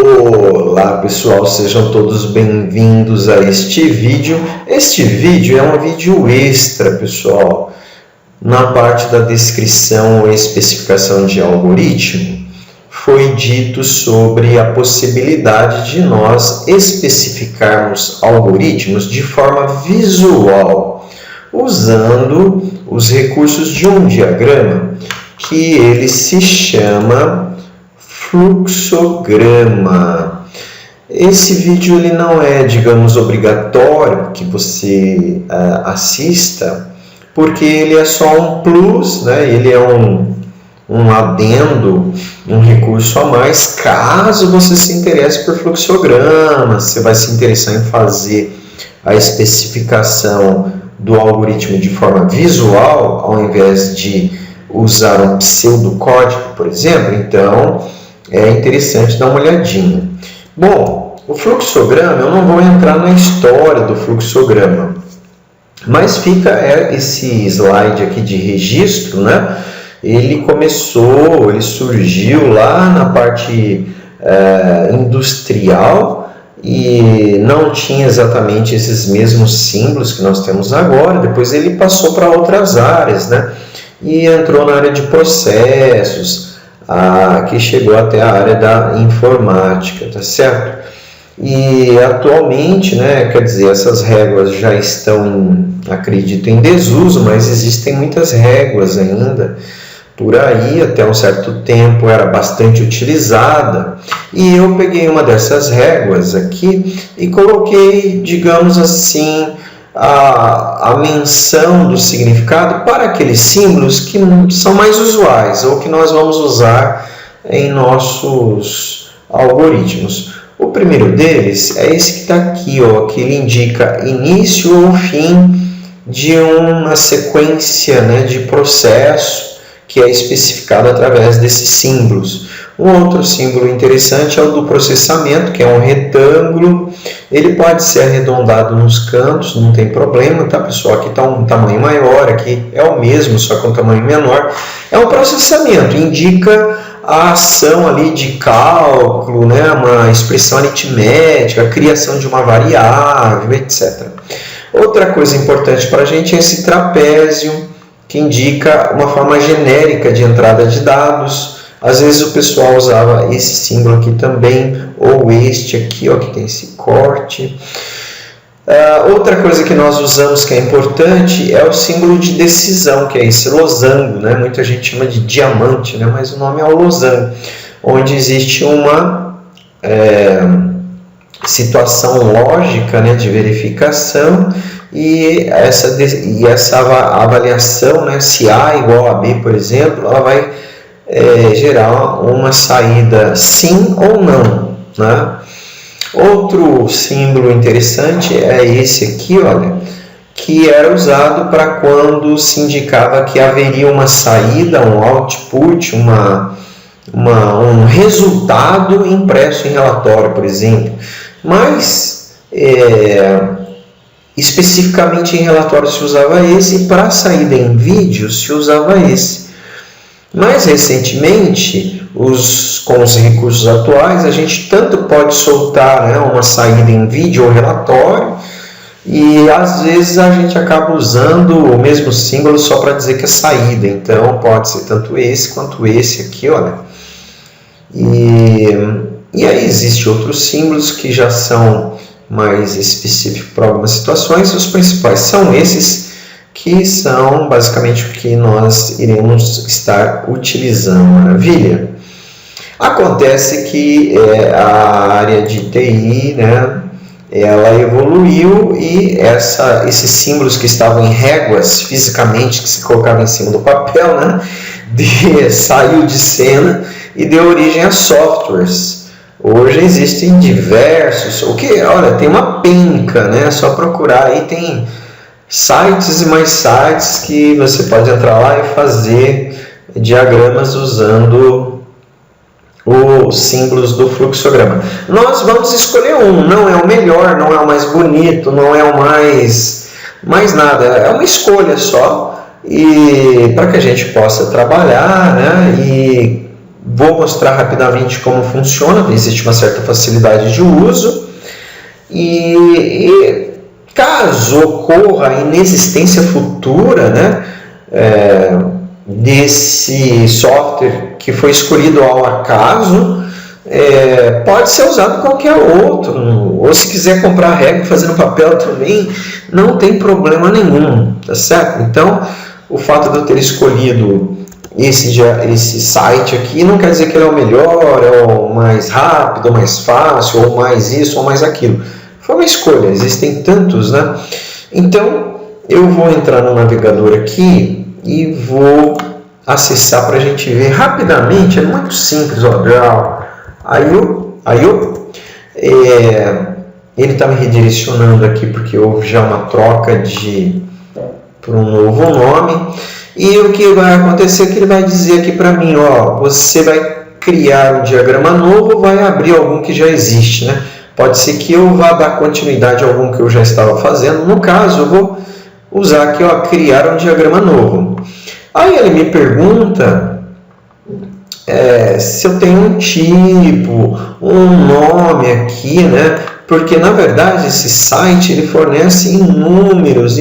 Olá pessoal, sejam todos bem-vindos a este vídeo. Este vídeo é um vídeo extra, pessoal. Na parte da descrição e especificação de algoritmo, foi dito sobre a possibilidade de nós especificarmos algoritmos de forma visual, usando os recursos de um diagrama que ele se chama fluxograma. Esse vídeo ele não é, digamos, obrigatório que você assista, porque ele é só um plus, né? Ele é um adendo, um recurso a mais, caso você se interesse por fluxograma, você vai se interessar em fazer a especificação do algoritmo de forma visual, ao invés de usar um pseudocódigo, por exemplo, então é interessante dar uma olhadinha. Bom, o fluxograma, eu não vou entrar na história do fluxograma, mas fica esse slide aqui de registro, né? Ele surgiu lá na parte industrial e não tinha exatamente esses mesmos símbolos que nós temos agora. Depois ele passou para outras áreas, né? E entrou na área de processos, que chegou até a área da informática, tá certo? E atualmente, né, quer dizer, essas réguas já estão, acredito, em desuso, mas existem muitas réguas ainda por aí. Até um certo tempo era bastante utilizada, e eu peguei uma dessas réguas aqui e coloquei, digamos assim, a menção do significado para aqueles símbolos que são mais usuais ou que nós vamos usar em nossos algoritmos. O primeiro deles é esse que está aqui, ó, que ele indica início ou fim de uma sequência, né, de processo que é especificado através desses símbolos. Um outro símbolo interessante é o do processamento, que é um retângulo. Ele pode ser arredondado nos cantos, não tem problema, tá, pessoal? Aqui está um tamanho maior, aqui é o mesmo, só com um tamanho menor. É um processamento, indica a ação ali de cálculo, né, uma expressão aritmética, a criação de uma variável, etc. Outra coisa importante para a gente é esse trapézio, que indica uma forma genérica de entrada de dados. Às vezes o pessoal usava esse símbolo aqui também, ou este aqui, ó, que tem esse corte. Outra coisa que nós usamos que é importante é o símbolo de decisão, que é esse losango, né? Muita gente chama de diamante, né? Mas o nome é o losango, onde existe uma situação lógica, né, de verificação, e essa avaliação, né, se A igual a B, por exemplo, ela vai gerar uma saída sim ou não, né? Outro símbolo interessante é esse aqui, olha, que era usado para quando se indicava que haveria uma saída, um output, um resultado impresso em relatório, por exemplo. Mas especificamente em relatório se usava esse, e para saída em vídeo se usava esse. Mais recentemente, com os recursos atuais, a gente tanto pode soltar, né, uma saída em vídeo ou relatório, e às vezes a gente acaba usando o mesmo símbolo só para dizer que é saída. Então pode ser tanto esse quanto esse aqui, olha. E aí existem outros símbolos que já são mais específicos para algumas situações. Os principais são esses, que são basicamente o que nós iremos estar utilizando. Maravilha? Acontece que a área de TI, né, ela evoluiu, e esses símbolos que estavam em réguas fisicamente, que se colocava em cima do papel, né, saiu de cena e deu origem a softwares. Hoje existem diversos, olha, tem uma penca, né, é só procurar aí, tem sites e mais sites que você pode entrar lá e fazer diagramas usando os símbolos do fluxograma. Nós vamos escolher um, não é o melhor, não é o mais bonito, não é o mais nada, é uma escolha só, e para que a gente possa trabalhar, né, e Vou mostrar rapidamente como funciona, existe uma certa facilidade de uso. E caso ocorra a inexistência futura, né, desse software que foi escolhido ao acaso, pode ser usado qualquer outro, ou se quiser comprar régua e fazer no papel também, não tem problema nenhum, tá certo? Então, o fato de eu ter escolhido esse site aqui não quer dizer que ele é o melhor, é o mais rápido, ou mais fácil, ou mais isso, ou mais aquilo. Foi uma escolha, existem tantos, né? Então, eu vou entrar no navegador aqui e vou acessar para a gente ver rapidamente, é muito simples, ó. Ele está me redirecionando aqui porque houve já uma troca para um novo nome. E o que vai acontecer é que ele vai dizer aqui para mim, ó, você vai criar um diagrama novo, vai abrir algum que já existe, né? Pode ser que eu vá dar continuidade a algum que eu já estava fazendo. No caso, eu vou usar aqui, ó, criar um diagrama novo. Aí ele me pergunta se eu tenho um tipo, um nome aqui, né? Porque na verdade esse site ele fornece inúmeros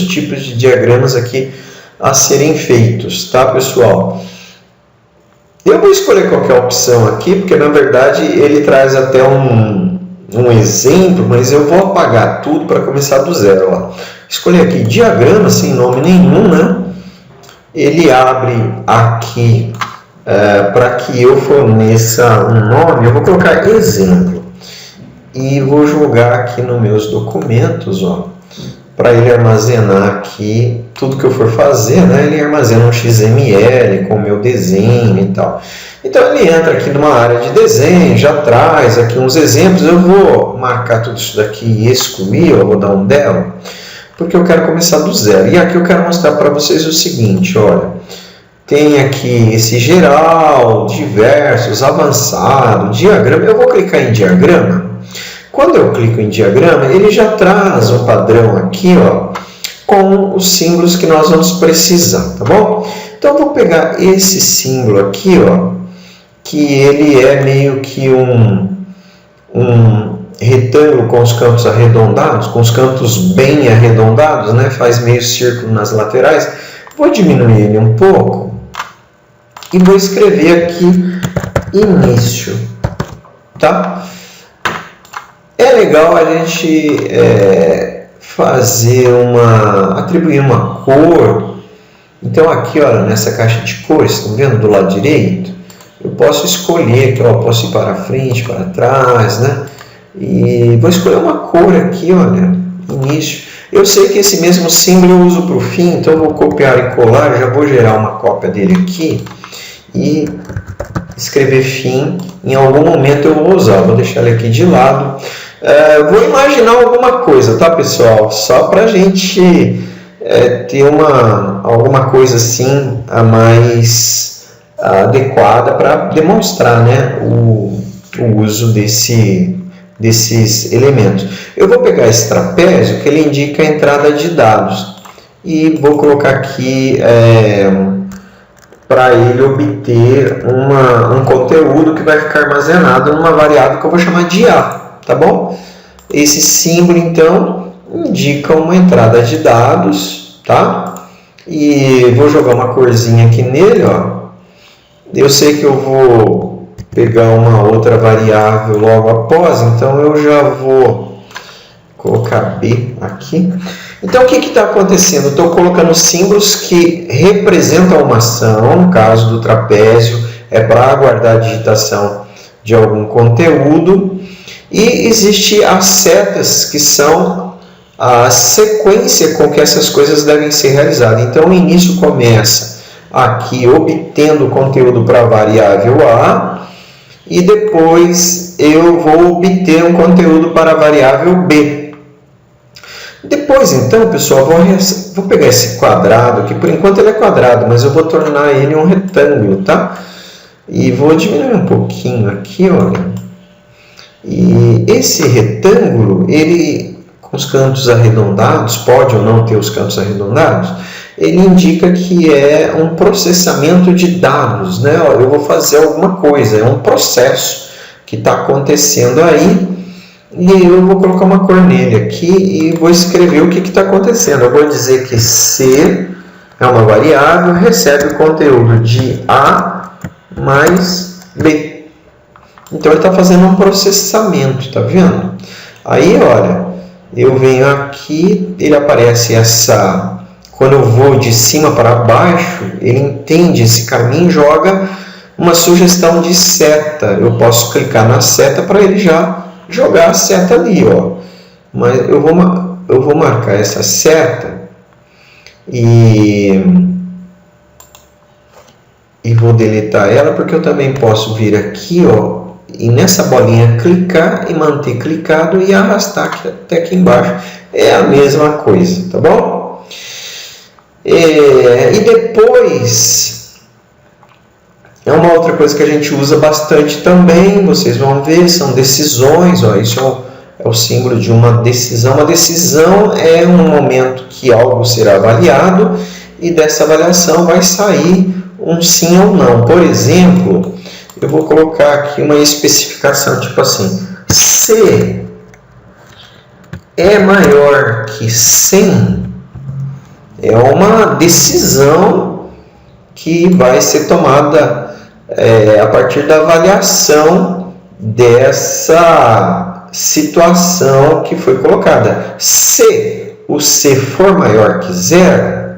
tipos de diagramas aqui a serem feitos, tá, pessoal? Eu vou escolher qualquer opção aqui, porque na verdade ele traz até um exemplo, mas eu vou apagar tudo para começar do zero. Ó. Escolher aqui diagrama sem nome nenhum, né? Ele abre aqui para que eu forneça um nome, eu vou colocar exemplo e vou jogar aqui nos meus documentos, ó, para ele armazenar aqui tudo que eu for fazer, né? Ele armazena um XML com o meu desenho e tal. Então ele entra aqui numa área de desenho, já traz aqui uns exemplos. Eu vou marcar tudo isso daqui e excluir, eu vou dar um del, porque eu quero começar do zero. E aqui eu quero mostrar para vocês o seguinte, olha, tem aqui esse geral, diversos, avançado, diagrama. Eu vou clicar em diagrama. Quando eu clico em diagrama, ele já traz um padrão aqui, ó, com os símbolos que nós vamos precisar, tá bom? Então eu vou pegar esse símbolo aqui, ó, que ele é meio que um retângulo com os cantos arredondados, com os cantos bem arredondados, né? Faz meio círculo nas laterais. Vou diminuir ele um pouco e vou escrever aqui início, tá? É legal a gente atribuir uma cor. Então aqui, olha, nessa caixa de cores, estão vendo do lado direito? Eu posso escolher aqui, ó, posso ir para frente, para trás, né? E vou escolher uma cor aqui, olha, início. Eu sei que esse mesmo símbolo eu uso para o fim, então eu vou copiar e colar, já vou gerar uma cópia dele aqui e escrever fim. Em algum momento eu vou usar, vou deixar ele aqui de lado. Vou imaginar alguma coisa, tá, pessoal? Só para a gente ter alguma coisa assim a mais adequada para demonstrar, né, o uso desses elementos. Eu vou pegar esse trapézio que ele indica a entrada de dados e vou colocar aqui para ele obter um conteúdo que vai ficar armazenado numa variável que eu vou chamar de A. Tá bom? Esse símbolo, então, indica uma entrada de dados, tá? E vou jogar uma corzinha aqui nele, ó. Eu sei que eu vou pegar uma outra variável logo após, então eu já vou colocar B aqui. Então, o que está acontecendo? Eu estou colocando símbolos que representam uma ação, no caso do trapézio, é para aguardar a digitação de algum conteúdo. E existe as setas, que são a sequência com que essas coisas devem ser realizadas. Então, o início começa aqui obtendo o conteúdo para a variável A e depois eu vou obter um conteúdo para a variável B. Depois, então, pessoal, vou pegar esse quadrado, que por enquanto ele é quadrado, mas eu vou tornar ele um retângulo, tá? E vou diminuir um pouquinho aqui, olha. E esse retângulo, ele com os cantos arredondados, pode ou não ter os cantos arredondados, ele indica que é um processamento de dados, né? Eu vou fazer alguma coisa, é um processo que está acontecendo aí, e eu vou colocar uma cor nele aqui e vou escrever o que está acontecendo. Eu vou dizer que C é uma variável, recebe o conteúdo de A mais B. Então ele está fazendo um processamento, tá vendo? Aí, olha, eu venho aqui, ele aparece quando eu vou de cima para baixo, ele entende esse caminho e joga uma sugestão de seta. Eu posso clicar na seta para ele já jogar a seta ali, ó. Mas eu vou marcar essa seta e vou deletar ela, porque eu também posso vir aqui, ó, e nessa bolinha clicar e manter clicado e arrastar até aqui embaixo. É a mesma coisa, tá bom? E depois é uma outra coisa que a gente usa bastante também, vocês vão ver, são decisões, ó, isso é o símbolo de uma decisão. Uma decisão é um momento que algo será avaliado e dessa avaliação vai sair um sim ou não. Por exemplo, eu vou colocar aqui uma especificação, tipo assim, se é maior que 100, é uma decisão que vai ser tomada a partir da avaliação dessa situação que foi colocada. Se o C for maior que 0,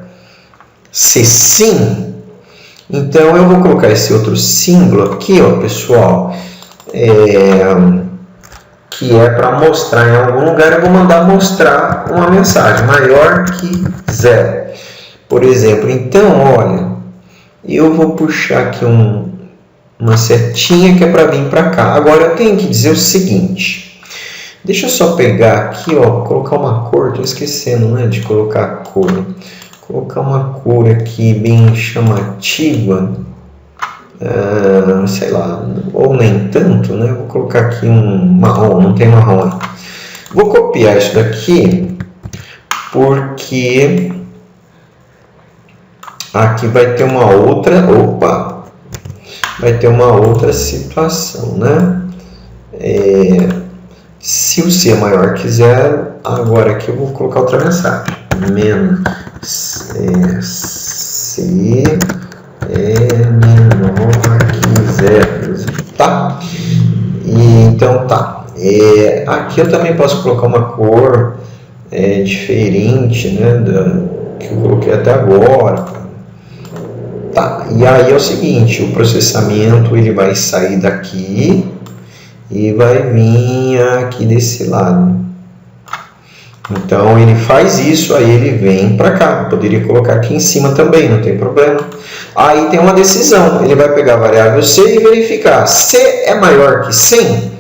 se sim, então eu vou colocar esse outro símbolo aqui, ó, pessoal, que é para mostrar em algum lugar. Eu vou mandar mostrar uma mensagem maior que 0, por exemplo. Então, olha, eu vou puxar aqui uma setinha que é para vir para cá. Agora eu tenho que dizer o seguinte, deixa eu só pegar aqui, ó, colocar uma cor, estou esquecendo, né, de colocar a cor. Colocar uma cor aqui bem chamativa, sei lá, ou nem tanto, né? Vou colocar aqui um marrom, não tem marrom aí. Vou copiar isso daqui, porque aqui vai ter uma outra, vai ter uma outra situação, né? Se o C é maior que 0, agora aqui eu vou colocar outra mensagem, menos C é menor que 0, tá? Então tá. Aqui eu também posso colocar uma cor diferente, né, que eu coloquei até agora. Tá. E aí é o seguinte, o processamento ele vai sair daqui e vai vir aqui desse lado. Então ele faz isso, aí ele vem para cá. Poderia colocar aqui em cima também, não tem problema. Aí tem uma decisão, ele vai pegar a variável C e verificar. C é maior que 100?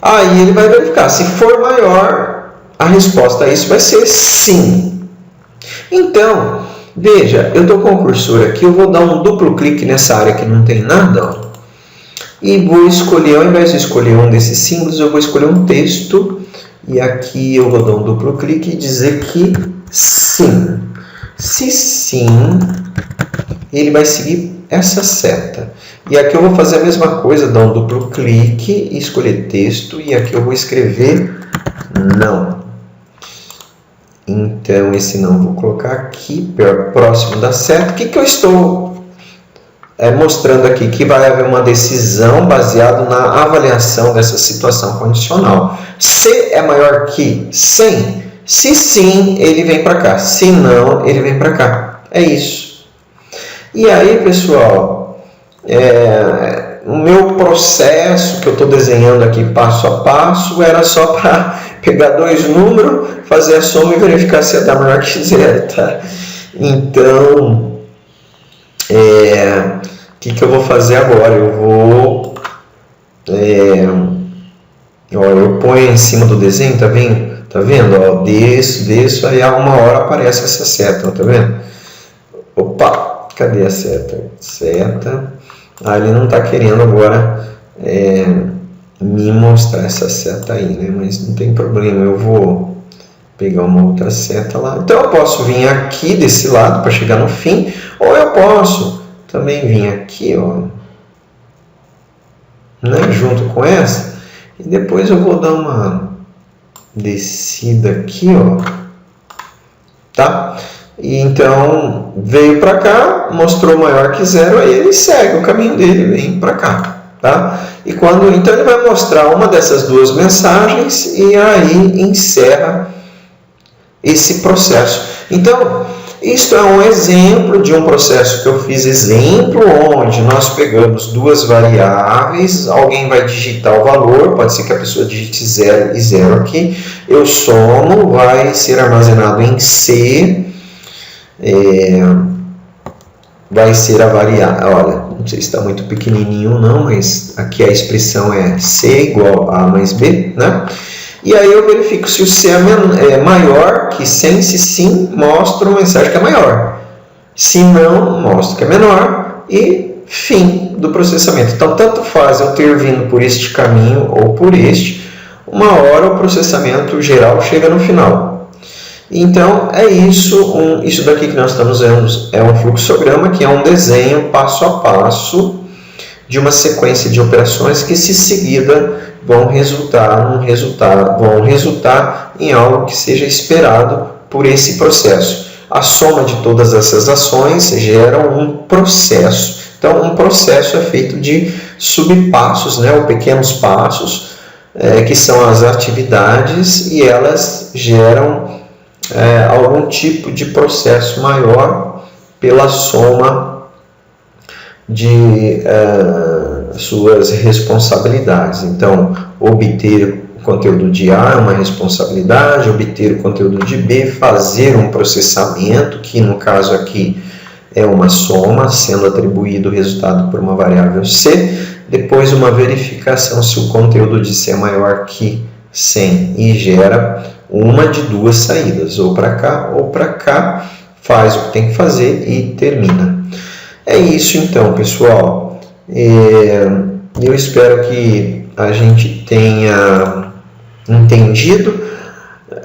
Aí ele vai verificar. Se for maior, a resposta a isso vai ser sim. Então, veja, eu estou com o cursor aqui, eu vou dar um duplo clique nessa área que não tem nada, ó, e vou escolher, ao invés de escolher um desses símbolos, eu vou escolher um texto. E aqui eu vou dar um duplo clique e dizer que sim. Se sim, ele vai seguir essa seta. E aqui eu vou fazer a mesma coisa, dar um duplo clique e escolher texto. E aqui eu vou escrever não. Então esse não eu vou colocar aqui, próximo da seta. O que eu estou mostrando aqui? Que vai haver uma decisão baseada na avaliação dessa situação condicional. Se é maior que 100, se sim, ele vem para cá. Se não, ele vem para cá. É isso. E aí, pessoal, o meu processo que eu estou desenhando aqui passo a passo era só para pegar dois números, fazer a soma e verificar se é maior que 0, tá? Então, o que eu vou fazer agora? Eu vou... eu ponho em cima do desenho, tá vendo? Tá vendo? Ó, desço, aí a uma hora aparece essa seta, ó, tá vendo? Opa, cadê a seta? Seta. Ele não tá querendo agora me mostrar essa seta aí, né? Mas não tem problema, eu vou pegar uma outra seta lá. Então eu posso vir aqui desse lado para chegar no fim, ou eu posso também vir aqui, ó, né, junto com essa, e depois eu vou dar uma descida aqui, ó, tá? E então veio para cá, mostrou maior que zero, aí ele segue o caminho dele, vem para cá, tá? E então ele vai mostrar uma dessas duas mensagens e aí encerra esse processo. Então, isto é um exemplo de um processo que eu fiz exemplo, onde nós pegamos duas variáveis, alguém vai digitar o valor, pode ser que a pessoa digite 0 e 0 aqui, eu somo, vai ser armazenado em C, vai ser a variável, olha, não sei se está muito pequenininho não, mas aqui a expressão é C igual a mais B, né? E aí eu verifico se o C é maior que 100, se sim, mostra uma mensagem que é maior. Se não, mostra que é menor e fim do processamento. Então, tanto faz eu ter vindo por este caminho ou por este, uma hora o processamento geral chega no final. Então, é isso. Isso daqui que nós estamos vendo é um fluxograma, que é um desenho passo a passo de uma sequência de operações que, se seguida, vão resultar em algo que seja esperado por esse processo. A soma de todas essas ações gera um processo. Então, um processo é feito de subpassos, né, ou pequenos passos, que são as atividades, e elas geram algum tipo de processo maior pela soma de suas responsabilidades. Então, obter o conteúdo de A é uma responsabilidade, obter o conteúdo de B, fazer um processamento, que no caso aqui é uma soma, sendo atribuído o resultado por uma variável C, depois uma verificação se o conteúdo de C é maior que 100 e gera uma de duas saídas, ou para cá ou para cá, faz o que tem que fazer e termina. É isso então, pessoal. Eu espero que a gente tenha entendido.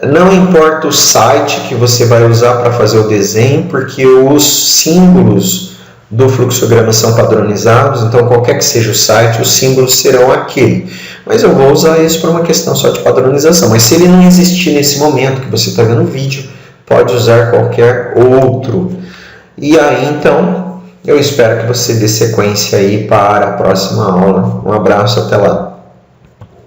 Não importa o site que você vai usar para fazer o desenho, porque os símbolos do fluxograma são padronizados, então qualquer que seja o site, os símbolos serão aquele. Mas eu vou usar isso para uma questão só de padronização. Mas se ele não existir nesse momento que você está vendo o vídeo, pode usar qualquer outro. E aí, então, eu espero que você dê sequência aí para a próxima aula. Um abraço, até lá.